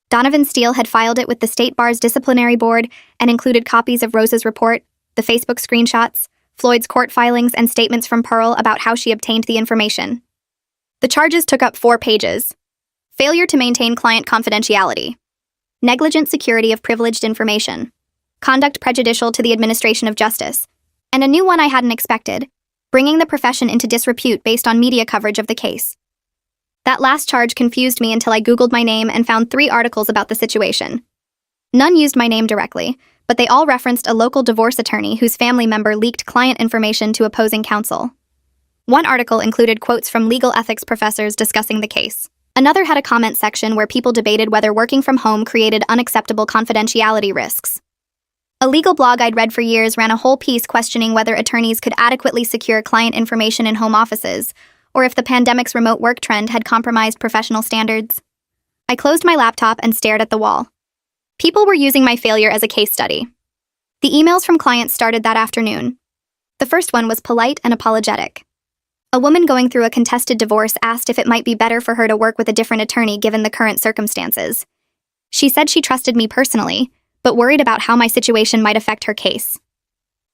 S1: Donovan Steele had filed it with the State Bar's disciplinary board and included copies of Rosa's report, the Facebook screenshots, Floyd's court filings, and statements from Pearl about how she obtained the information. The charges took up 4 pages. Failure to maintain client confidentiality. Negligent security of privileged information. Conduct prejudicial to the administration of justice. And a new one I hadn't expected, bringing the profession into disrepute based on media coverage of the case. That last charge confused me until I Googled my name and found 3 articles about the situation. None used my name directly, but they all referenced a local divorce attorney whose family member leaked client information to opposing counsel. One article included quotes from legal ethics professors discussing the case. Another had a comment section where people debated whether working from home created unacceptable confidentiality risks. A legal blog I'd read for years ran a whole piece questioning whether attorneys could adequately secure client information in home offices, or if the pandemic's remote work trend had compromised professional standards. I closed my laptop and stared at the wall. People were using my failure as a case study. The emails from clients started that afternoon. The first one was polite and apologetic. A woman going through a contested divorce asked if it might be better for her to work with a different attorney given the current circumstances. She said she trusted me personally, but worried about how my situation might affect her case.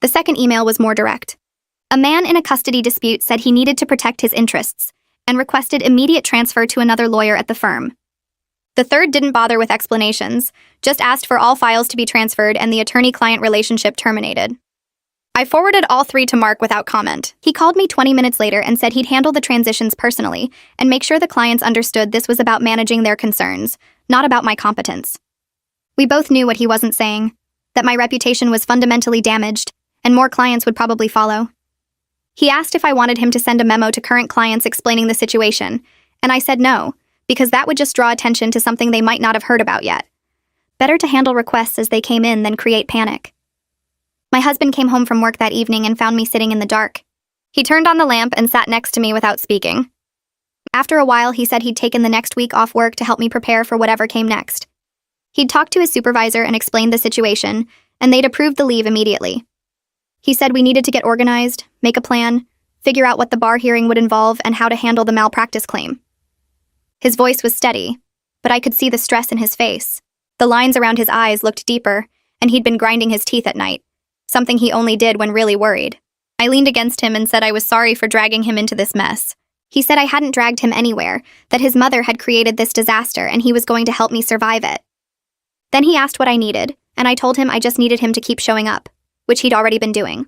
S1: The second email was more direct. A man in a custody dispute said he needed to protect his interests and requested immediate transfer to another lawyer at the firm. The third didn't bother with explanations, just asked for all files to be transferred and the attorney-client relationship terminated. I forwarded all 3 to Mark without comment. He called me 20 minutes later and said he'd handle the transitions personally and make sure the clients understood this was about managing their concerns, not about my competence. We both knew what he wasn't saying, that my reputation was fundamentally damaged, and more clients would probably follow. He asked if I wanted him to send a memo to current clients explaining the situation, and I said no, because that would just draw attention to something they might not have heard about yet. Better to handle requests as they came in than create panic. My husband came home from work that evening and found me sitting in the dark. He turned on the lamp and sat next to me without speaking. After a while, he said he'd taken the next week off work to help me prepare for whatever came next. He'd talked to his supervisor and explained the situation, and they'd approved the leave immediately. He said we needed to get organized, make a plan, figure out what the bar hearing would involve, and how to handle the malpractice claim. His voice was steady, but I could see the stress in his face. The lines around his eyes looked deeper, and he'd been grinding his teeth at night, something he only did when really worried. I leaned against him and said I was sorry for dragging him into this mess. He said I hadn't dragged him anywhere, that his mother had created this disaster and he was going to help me survive it. Then he asked what I needed, and I told him I just needed him to keep showing up, which he'd already been doing.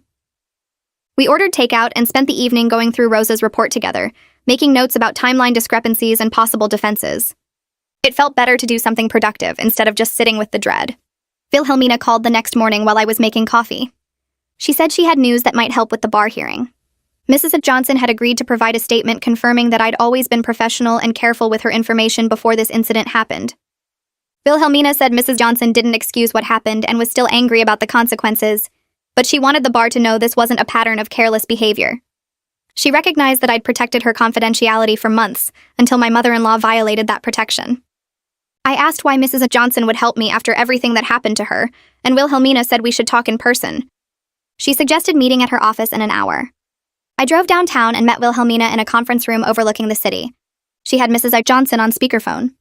S1: We ordered takeout and spent the evening going through Rosa's report together, making notes about timeline discrepancies and possible defenses. It felt better to do something productive instead of just sitting with the dread. Wilhelmina called the next morning while I was making coffee. She said she had news that might help with the bar hearing. Mrs. Johnson had agreed to provide a statement confirming that I'd always been professional and careful with her information before this incident happened. Wilhelmina said Mrs. Johnson didn't excuse what happened and was still angry about the consequences, but she wanted the bar to know this wasn't a pattern of careless behavior. She recognized that I'd protected her confidentiality for months until my mother-in-law violated that protection. I asked why Mrs. Johnson would help me after everything that happened to her, and Wilhelmina said we should talk in person. She suggested meeting at her office in an hour. I drove downtown and met Wilhelmina in a conference room overlooking the city. She had Mrs. Johnson on speakerphone.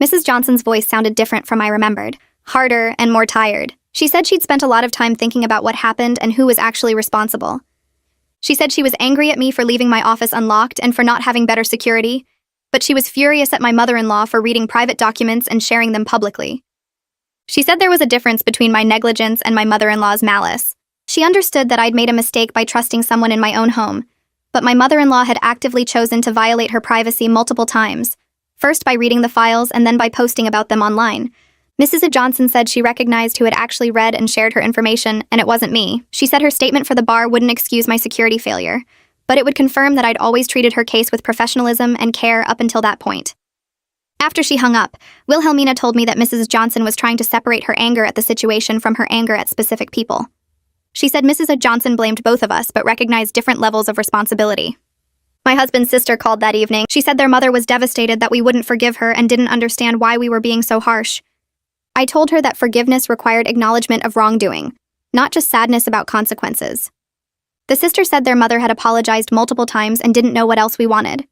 S1: Mrs. Johnson's voice sounded different from I remembered, harder and more tired. She said she'd spent a lot of time thinking about what happened and who was actually responsible. She said she was angry at me for leaving my office unlocked and for not having better security, but she was furious at my mother-in-law for reading private documents and sharing them publicly. She said there was a difference between my negligence and my mother-in-law's malice. She understood that I'd made a mistake by trusting someone in my own home, but my mother-in-law had actively chosen to violate her privacy multiple times, first by reading the files and then by posting about them online. Mrs. Johnson said she recognized who had actually read and shared her information, and it wasn't me. She said her statement for the bar wouldn't excuse my security failure, but it would confirm that I'd always treated her case with professionalism and care up until that point. After she hung up, Wilhelmina told me that Mrs. Johnson was trying to separate her anger at the situation from her anger at specific people. She said Mrs. Johnson blamed both of us but recognized different levels of responsibility. My husband's sister called that evening. She said their mother was devastated that we wouldn't forgive her and didn't understand why we were being so harsh. I told her that forgiveness required acknowledgement of wrongdoing, not just sadness about consequences. The sister said their mother had apologized multiple times and didn't know what else we wanted.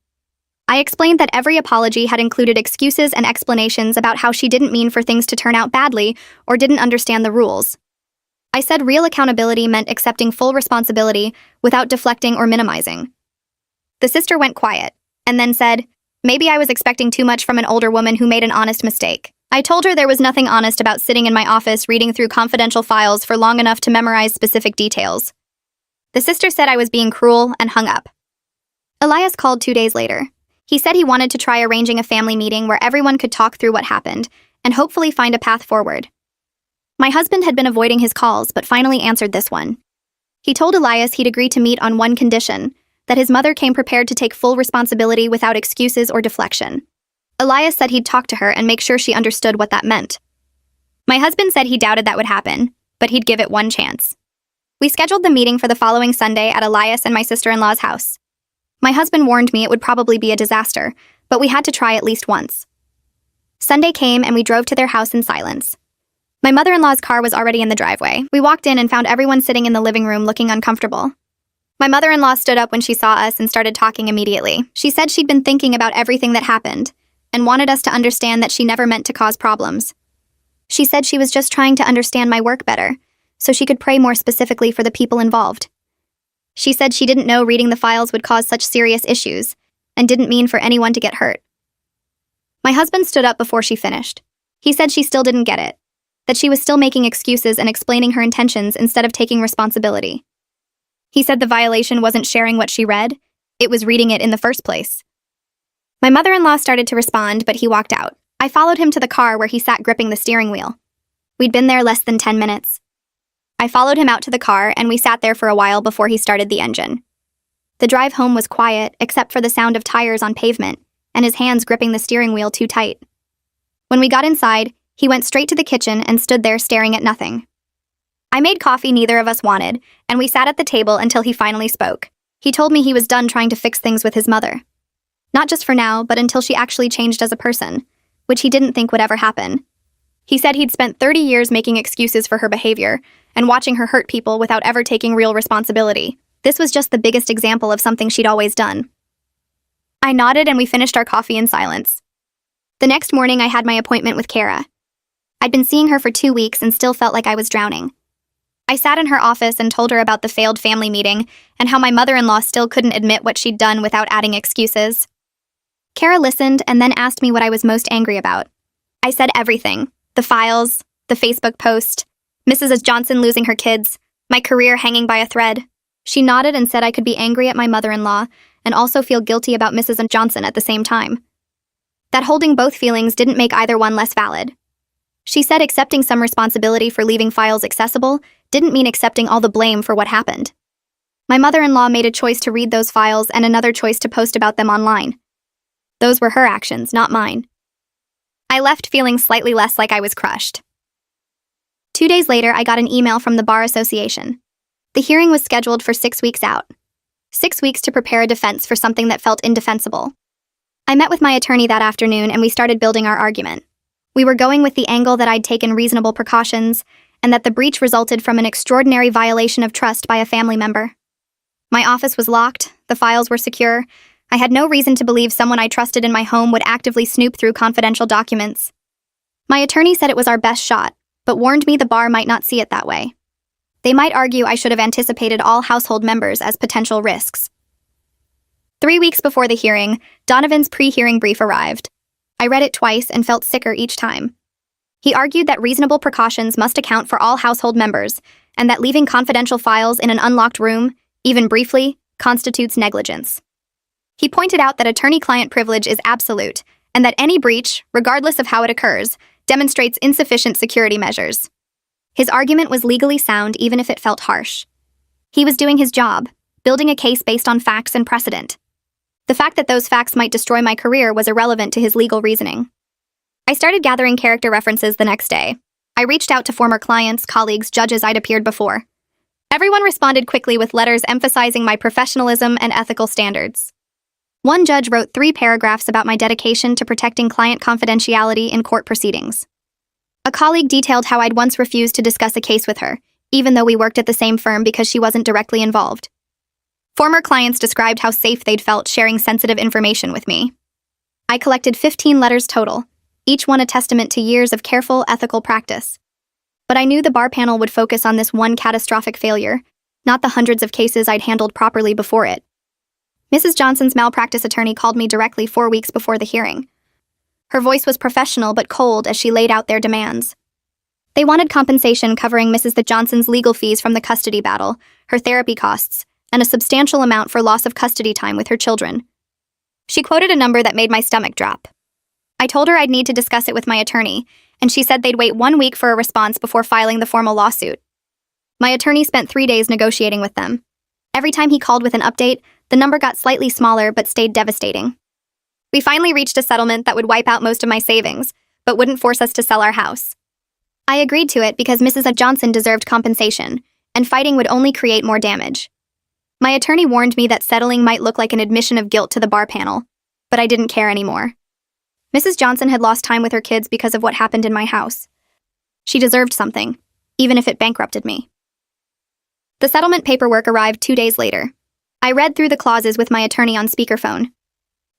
S1: I explained that every apology had included excuses and explanations about how she didn't mean for things to turn out badly or didn't understand the rules. I said real accountability meant accepting full responsibility without deflecting or minimizing. The sister went quiet, and then said, "Maybe I was expecting too much from an older woman who made an honest mistake." I told her there was nothing honest about sitting in my office reading through confidential files for long enough to memorize specific details. The sister said I was being cruel and hung up. Elias called 2 days later. He said he wanted to try arranging a family meeting where everyone could talk through what happened and hopefully find a path forward. My husband had been avoiding his calls but finally answered this one. He told Elias he'd agree to meet on one condition, that his mother came prepared to take full responsibility without excuses or deflection. Elias said he'd talk to her and make sure she understood what that meant. My husband said he doubted that would happen, but he'd give it one chance. We scheduled the meeting for the following Sunday at Elias and my sister-in-law's house. My husband warned me it would probably be a disaster, but we had to try at least once. Sunday came and we drove to their house in silence. My mother-in-law's car was already in the driveway. We walked in and found everyone sitting in the living room looking uncomfortable. My mother-in-law stood up when she saw us and started talking immediately. She said she'd been thinking about everything that happened and wanted us to understand that she never meant to cause problems. She said she was just trying to understand my work better, so she could pray more specifically for the people involved. She said she didn't know reading the files would cause such serious issues, and didn't mean for anyone to get hurt. My husband stood up before she finished. He said she still didn't get it, that she was still making excuses and explaining her intentions instead of taking responsibility. He said the violation wasn't sharing what she read, it was reading it in the first place. My mother-in-law started to respond, but he walked out. I followed him to the car where he sat gripping the steering wheel. We'd been there less than 10 minutes. I followed him out to the car, and we sat there for a while before he started the engine. The drive home was quiet, except for the sound of tires on pavement, and his hands gripping the steering wheel too tight. When we got inside, he went straight to the kitchen and stood there staring at nothing. I made coffee neither of us wanted, and we sat at the table until he finally spoke. He told me he was done trying to fix things with his mother. Not just for now, but until she actually changed as a person, which he didn't think would ever happen. He said he'd spent 30 years making excuses for her behavior and watching her hurt people without ever taking real responsibility. This was just the biggest example of something she'd always done. I nodded and we finished our coffee in silence. The next morning I had my appointment with Kara. I'd been seeing her for 2 weeks and still felt like I was drowning. I sat in her office and told her about the failed family meeting and how my mother-in-law still couldn't admit what she'd done without adding excuses. Kara listened and then asked me what I was most angry about. I said everything. The files, the Facebook post, Mrs. Johnson losing her kids, my career hanging by a thread. She nodded and said I could be angry at my mother-in-law and also feel guilty about Mrs. Johnson at the same time. That holding both feelings didn't make either one less valid. She said accepting some responsibility for leaving files accessible didn't mean accepting all the blame for what happened. My mother-in-law made a choice to read those files and another choice to post about them online. Those were her actions, not mine. I left feeling slightly less like I was crushed. 2 days later, I got an email from the Bar Association. The hearing was scheduled for 6 weeks out. 6 weeks to prepare a defense for something that felt indefensible. I met with my attorney that afternoon and we started building our argument. We were going with the angle that I'd taken reasonable precautions and that the breach resulted from an extraordinary violation of trust by a family member. My office was locked, the files were secure. I had no reason to believe someone I trusted in my home would actively snoop through confidential documents. My attorney said it was our best shot, but warned me the bar might not see it that way. They might argue I should have anticipated all household members as potential risks. 3 weeks before the hearing, Donovan's pre-hearing brief arrived. I read it twice and felt sicker each time. He argued that reasonable precautions must account for all household members, and that leaving confidential files in an unlocked room, even briefly, constitutes negligence. He pointed out that attorney-client privilege is absolute, and that any breach, regardless of how it occurs, demonstrates insufficient security measures. His argument was legally sound even if it felt harsh. He was doing his job, building a case based on facts and precedent. The fact that those facts might destroy my career was irrelevant to his legal reasoning. I started gathering character references the next day. I reached out to former clients, colleagues, judges I'd appeared before. Everyone responded quickly with letters emphasizing my professionalism and ethical standards. One judge wrote 3 paragraphs about my dedication to protecting client confidentiality in court proceedings. A colleague detailed how I'd once refused to discuss a case with her, even though we worked at the same firm because she wasn't directly involved. Former clients described how safe they'd felt sharing sensitive information with me. I collected 15 letters total, each one a testament to years of careful, ethical practice. But I knew the bar panel would focus on this one catastrophic failure, not the hundreds of cases I'd handled properly before it. Mrs. Johnson's malpractice attorney called me directly 4 weeks before the hearing. Her voice was professional but cold as she laid out their demands. They wanted compensation covering Mrs. Johnson's legal fees from the custody battle, her therapy costs, and a substantial amount for loss of custody time with her children. She quoted a number that made my stomach drop. I told her I'd need to discuss it with my attorney, and she said they'd wait 1 week for a response before filing the formal lawsuit. My attorney spent 3 days negotiating with them. Every time he called with an update, the number got slightly smaller but stayed devastating. We finally reached a settlement that would wipe out most of my savings, but wouldn't force us to sell our house. I agreed to it because Mrs. Johnson deserved compensation, and fighting would only create more damage. My attorney warned me that settling might look like an admission of guilt to the bar panel, but I didn't care anymore. Mrs. Johnson had lost time with her kids because of what happened in my house. She deserved something, even if it bankrupted me. The settlement paperwork arrived 2 days later. I read through the clauses with my attorney on speakerphone.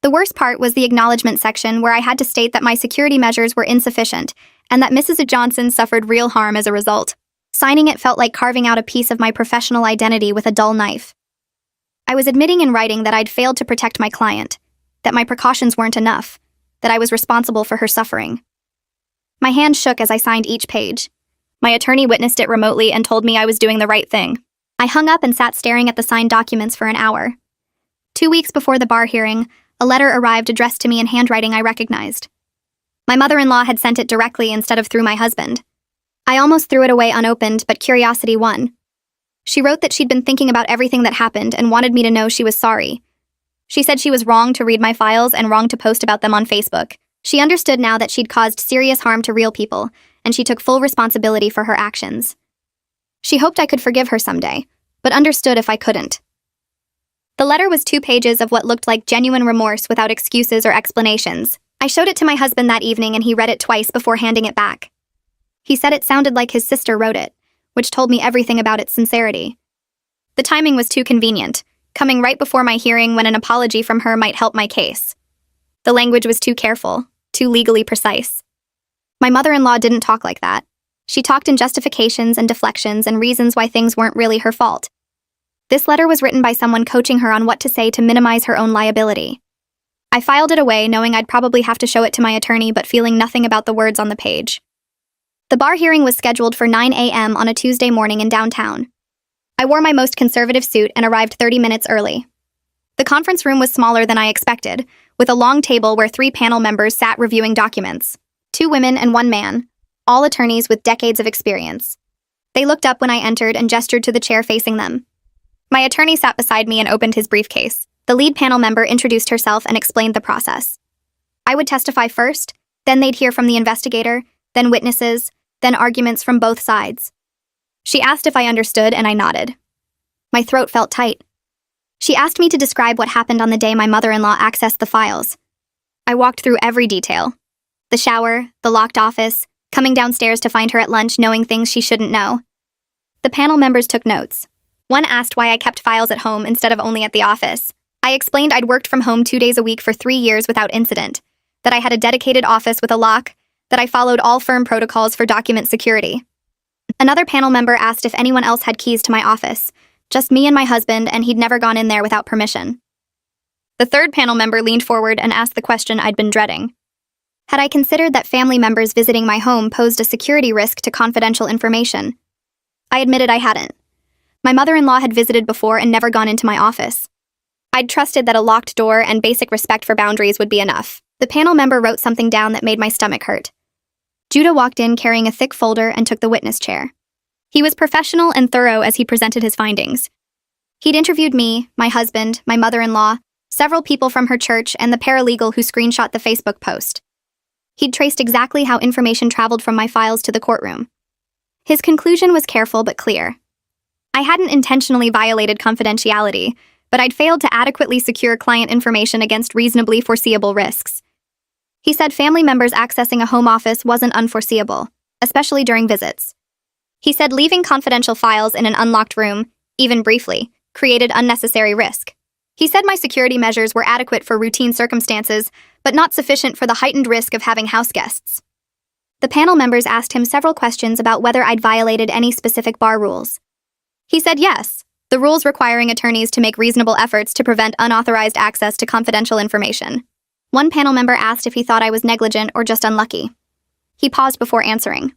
S1: The worst part was the acknowledgement section where I had to state that my security measures were insufficient and that Mrs. Johnson suffered real harm as a result. Signing it felt like carving out a piece of my professional identity with a dull knife. I was admitting in writing that I'd failed to protect my client, that my precautions weren't enough, that I was responsible for her suffering. My hand shook as I signed each page. My attorney witnessed it remotely and told me I was doing the right thing. I hung up and sat staring at the signed documents for an hour. 2 weeks before the bar hearing, a letter arrived addressed to me in handwriting I recognized. My mother-in-law had sent it directly instead of through my husband. I almost threw it away unopened, but curiosity won. She wrote that she'd been thinking about everything that happened and wanted me to know she was sorry. She said she was wrong to read my files and wrong to post about them on Facebook. She understood now that she'd caused serious harm to real people, and she took full responsibility for her actions. She hoped I could forgive her someday, but understood if I couldn't. The letter was 2 pages of what looked like genuine remorse without excuses or explanations. I showed it to my husband that evening and he read it twice before handing it back. He said it sounded like his sister wrote it, which told me everything about its sincerity. The timing was too convenient, coming right before my hearing when an apology from her might help my case. The language was too careful, too legally precise. My mother-in-law didn't talk like that. She talked in justifications and deflections and reasons why things weren't really her fault. This letter was written by someone coaching her on what to say to minimize her own liability. I filed it away, knowing I'd probably have to show it to my attorney, but feeling nothing about the words on the page. The bar hearing was scheduled for 9 a.m. on a Tuesday morning in downtown. I wore my most conservative suit and arrived 30 minutes early. The conference room was smaller than I expected, with a long table where 3 panel members sat reviewing documents, 2 women and 1 man. all attorneys with decades of experience. They looked up when I entered and gestured to the chair facing them. My attorney sat beside me and opened his briefcase. The lead panel member introduced herself and explained the process. I would testify first, then they'd hear from the investigator, then witnesses, then arguments from both sides. She asked if I understood, and I nodded. My throat felt tight. She asked me to describe what happened on the day my mother-in-law accessed the files. I walked through every detail. The shower, the locked office, coming downstairs to find her at lunch knowing things she shouldn't know. The panel members took notes. One asked why I kept files at home instead of only at the office. I explained I'd worked from home 2 days a week for 3 years without incident, that I had a dedicated office with a lock, that I followed all firm protocols for document security. Another panel member asked if anyone else had keys to my office. Just me and my husband, and he'd never gone in there without permission. The third panel member leaned forward and asked the question I'd been dreading. Had I considered that family members visiting my home posed a security risk to confidential information? I admitted I hadn't. My mother-in-law had visited before and never gone into my office. I'd trusted that a locked door and basic respect for boundaries would be enough. The panel member wrote something down that made my stomach hurt. Judah walked in carrying a thick folder and took the witness chair. He was professional and thorough as he presented his findings. He'd interviewed me, my husband, my mother-in-law, several people from her church, and the paralegal who screenshot the Facebook post. He'd traced exactly how information traveled from my files to the courtroom. His conclusion was careful but clear. I hadn't intentionally violated confidentiality, but I'd failed to adequately secure client information against reasonably foreseeable risks. He said family members accessing a home office wasn't unforeseeable, especially during visits. He said leaving confidential files in an unlocked room, even briefly, created unnecessary risk. He said my security measures were adequate for routine circumstances, but not sufficient for the heightened risk of having house guests. The panel members asked him several questions about whether I'd violated any specific bar rules. He said yes, the rules requiring attorneys to make reasonable efforts to prevent unauthorized access to confidential information. One panel member asked if he thought I was negligent or just unlucky. He paused before answering.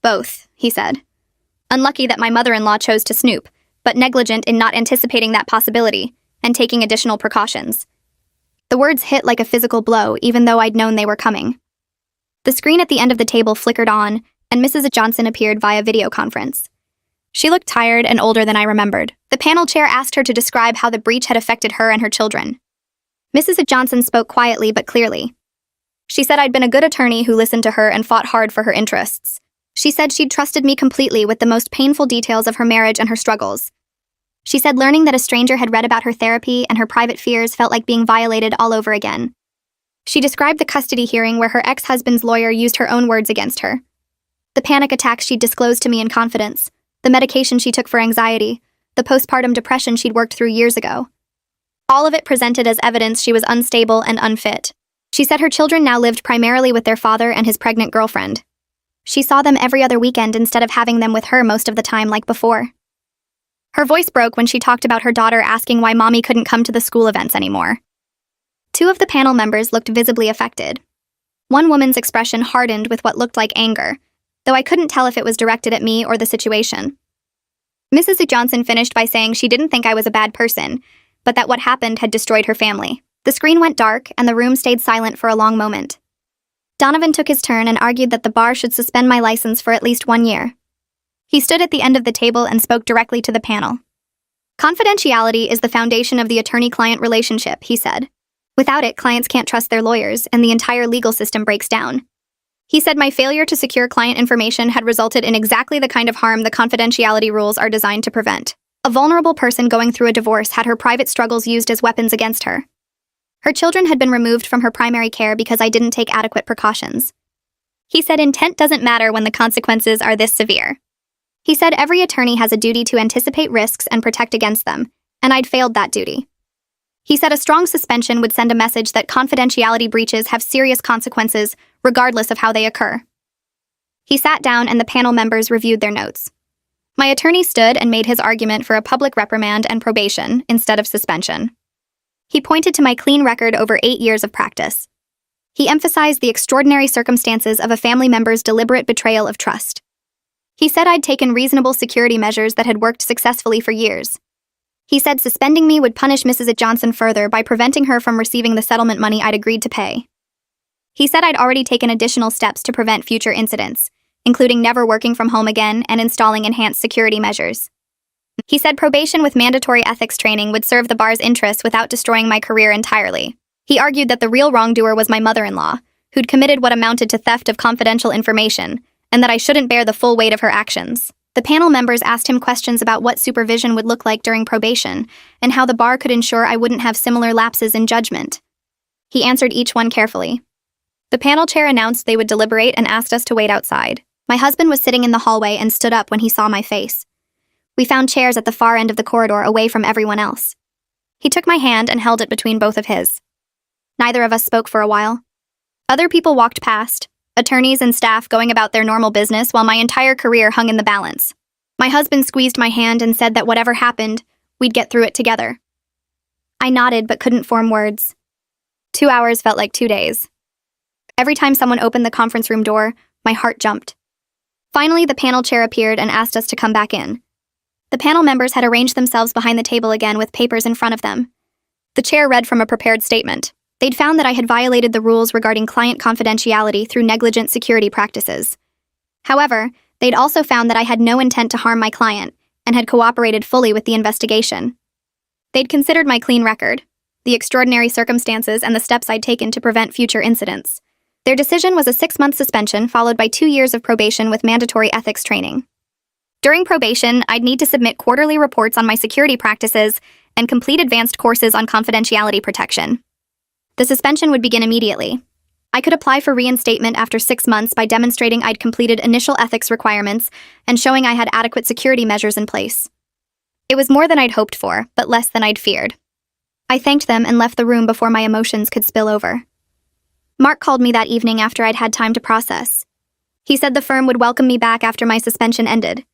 S1: Both, he said. Unlucky that my mother-in-law chose to snoop, but negligent in not anticipating that possibility and taking additional precautions. The words hit like a physical blow, even though I'd known they were coming. The screen at the end of the table flickered on, and Mrs. Johnson appeared via video conference. She looked tired and older than I remembered. The panel chair asked her to describe how the breach had affected her and her children. Mrs. Johnson spoke quietly but clearly. She said I'd been a good attorney who listened to her and fought hard for her interests. She said she'd trusted me completely with the most painful details of her marriage and her struggles. She said learning that a stranger had read about her therapy and her private fears felt like being violated all over again. She described the custody hearing where her ex-husband's lawyer used her own words against her. The panic attacks she'd disclosed to me in confidence, the medication she took for anxiety, the postpartum depression she'd worked through years ago. All of it presented as evidence she was unstable and unfit. She said her children now lived primarily with their father and his pregnant girlfriend. She saw them every other weekend instead of having them with her most of the time like before. Her voice broke when she talked about her daughter asking why mommy couldn't come to the school events anymore. 2 of the panel members looked visibly affected. One woman's expression hardened with what looked like anger, though I couldn't tell if it was directed at me or the situation. Mrs. Johnson finished by saying she didn't think I was a bad person, but that what happened had destroyed her family. The screen went dark and the room stayed silent for a long moment. Donovan took his turn and argued that the bar should suspend my license for at least 1 year. He stood at the end of the table and spoke directly to the panel. Confidentiality is the foundation of the attorney-client relationship, he said. Without it, clients can't trust their lawyers, and the entire legal system breaks down. He said my failure to secure client information had resulted in exactly the kind of harm the confidentiality rules are designed to prevent. A vulnerable person going through a divorce had her private struggles used as weapons against her. Her children had been removed from her primary care because I didn't take adequate precautions. He said intent doesn't matter when the consequences are this severe. He said every attorney has a duty to anticipate risks and protect against them, and I'd failed that duty. He said a strong suspension would send a message that confidentiality breaches have serious consequences, regardless of how they occur. He sat down and the panel members reviewed their notes. My attorney stood and made his argument for a public reprimand and probation instead of suspension. He pointed to my clean record over 8 years of practice. He emphasized the extraordinary circumstances of a family member's deliberate betrayal of trust. He said I'd taken reasonable security measures that had worked successfully for years. He said suspending me would punish Mrs. Johnson further by preventing her from receiving the settlement money I'd agreed to pay. He said I'd already taken additional steps to prevent future incidents, including never working from home again and installing enhanced security measures. He said probation with mandatory ethics training would serve the bar's interests without destroying my career entirely. He argued that the real wrongdoer was my mother-in-law, who'd committed what amounted to theft of confidential information, and that I shouldn't bear the full weight of her actions. The panel members asked him questions about what supervision would look like during probation and how the bar could ensure I wouldn't have similar lapses in judgment. He answered each one carefully. The panel chair announced they would deliberate and asked us to wait outside. My husband was sitting in the hallway and stood up when he saw my face. We found chairs at the far end of the corridor away from everyone else. He took my hand and held it between both of his. Neither of us spoke for a while. Other people walked past, attorneys and staff going about their normal business while my entire career hung in the balance. My husband squeezed my hand and said that whatever happened, we'd get through it together. I nodded but couldn't form words. 2 hours felt like 2 days. Every time someone opened the conference room door, my heart jumped. Finally, the panel chair appeared and asked us to come back in. The panel members had arranged themselves behind the table again with papers in front of them. The chair read from a prepared statement. They'd found that I had violated the rules regarding client confidentiality through negligent security practices. However, they'd also found that I had no intent to harm my client and had cooperated fully with the investigation. They'd considered my clean record, the extraordinary circumstances, and the steps I'd taken to prevent future incidents. Their decision was a 6-month suspension followed by 2 years of probation with mandatory ethics training. During probation, I'd need to submit quarterly reports on my security practices and complete advanced courses on confidentiality protection. The suspension would begin immediately. I could apply for reinstatement after 6 months by demonstrating I'd completed initial ethics requirements and showing I had adequate security measures in place. It was more than I'd hoped for, but less than I'd feared. I thanked them and left the room before my emotions could spill over. Mark called me that evening after I'd had time to process. He said the firm would welcome me back after my suspension ended.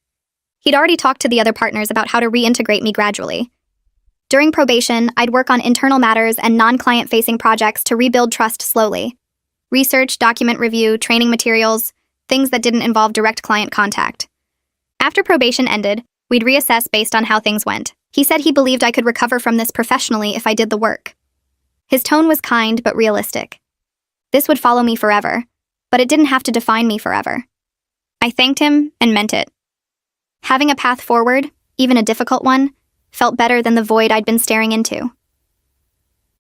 S1: He'd already talked to the other partners about how to reintegrate me gradually. During probation, I'd work on internal matters and non-client-facing projects to rebuild trust slowly. Research, document review, training materials, things that didn't involve direct client contact. After probation ended, we'd reassess based on how things went. He said he believed I could recover from this professionally if I did the work. His tone was kind but realistic. This would follow me forever, but it didn't have to define me forever. I thanked him and meant it. Having a path forward, even a difficult one, felt better than the void I'd been staring into.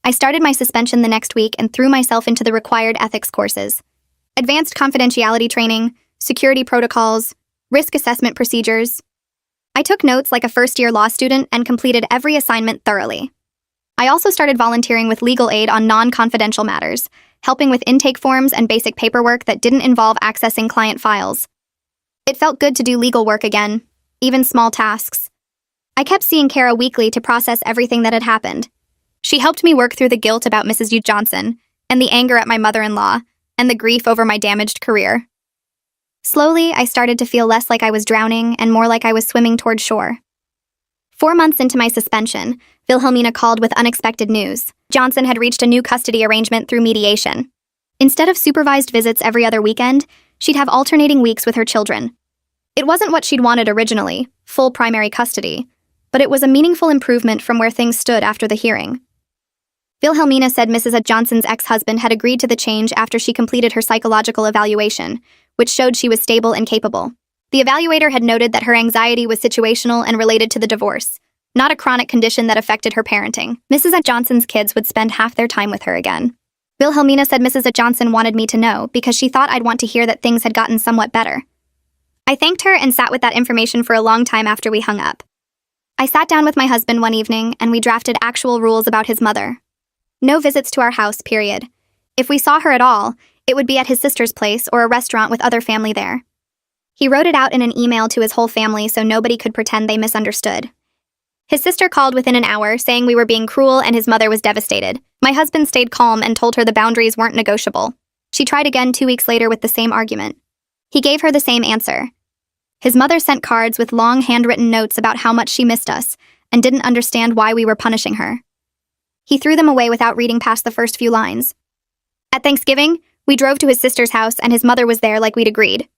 S1: I started my suspension the next week and threw myself into the required ethics courses. Advanced confidentiality training, security protocols, risk assessment procedures. I took notes like a first-year law student and completed every assignment thoroughly. I also started volunteering with legal aid on non-confidential matters, helping with intake forms and basic paperwork that didn't involve accessing client files. It felt good to do legal work again, even small tasks. I kept seeing Kara weekly to process everything that had happened. She helped me work through the guilt about Mrs. U. Johnson, and the anger at my mother-in-law, and the grief over my damaged career. Slowly, I started to feel less like I was drowning and more like I was swimming toward shore. 4 months into my suspension, Wilhelmina called with unexpected news. Johnson had reached a new custody arrangement through mediation. Instead of supervised visits every other weekend, she'd have alternating weeks with her children. It wasn't what she'd wanted originally, full primary custody, but it was a meaningful improvement from where things stood after the hearing. Wilhelmina said Mrs. Johnson's ex-husband had agreed to the change after she completed her psychological evaluation, which showed she was stable and capable. The evaluator had noted that her anxiety was situational and related to the divorce, not a chronic condition that affected her parenting. Mrs. Johnson's kids would spend half their time with her again. Wilhelmina said Mrs. Johnson wanted me to know because she thought I'd want to hear that things had gotten somewhat better. I thanked her and sat with that information for a long time after we hung up. I sat down with my husband one evening and we drafted actual rules about his mother. No visits to our house, period. If we saw her at all, it would be at his sister's place or a restaurant with other family there. He wrote it out in an email to his whole family so nobody could pretend they misunderstood. His sister called within an hour, saying we were being cruel and his mother was devastated. My husband stayed calm and told her the boundaries weren't negotiable. She tried again 2 weeks later with the same argument. He gave her the same answer. His mother sent cards with long handwritten notes about how much she missed us and didn't understand why we were punishing her. He threw them away without reading past the first few lines. At Thanksgiving, we drove to his sister's house and his mother was there like we'd agreed.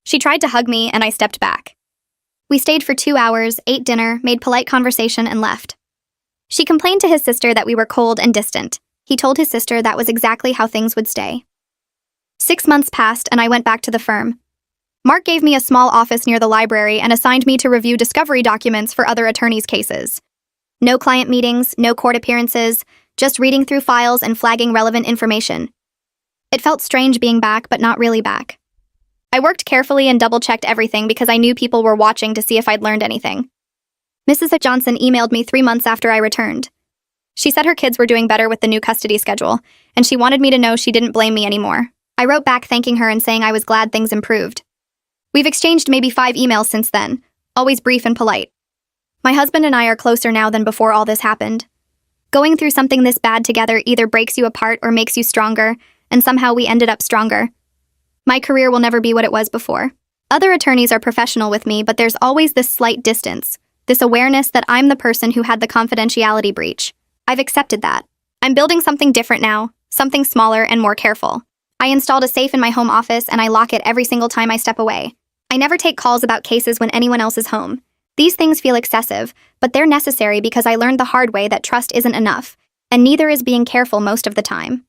S1: She tried to hug me and I stepped back. We stayed for 2 hours, ate dinner, made polite conversation, and left. She complained to his sister that we were cold and distant. He told his sister that was exactly how things would stay. 6 months passed and I went back to the firm. Mark gave me a small office near the library and assigned me to review discovery documents for other attorneys' cases. No client meetings, no court appearances, just reading through files and flagging relevant information. It felt strange being back, but not really back. I worked carefully and double-checked everything because I knew people were watching to see if I'd learned anything. Mrs. Johnson emailed me 3 months after I returned. She said her kids were doing better with the new custody schedule, and she wanted me to know she didn't blame me anymore. I wrote back thanking her and saying I was glad things improved. We've exchanged maybe 5 emails since then, always brief and polite. My husband and I are closer now than before all this happened. Going through something this bad together either breaks you apart or makes you stronger, and somehow we ended up stronger. My career will never be what it was before. Other attorneys are professional with me, but there's always this slight distance, this awareness that I'm the person who had the confidentiality breach. I've accepted that. I'm building something different now, something smaller and more careful. I installed a safe in my home office and I lock it every single time I step away. I never take calls about cases when anyone else is home. These things feel excessive, but they're necessary because I learned the hard way that trust isn't enough, and neither is being careful most of the time.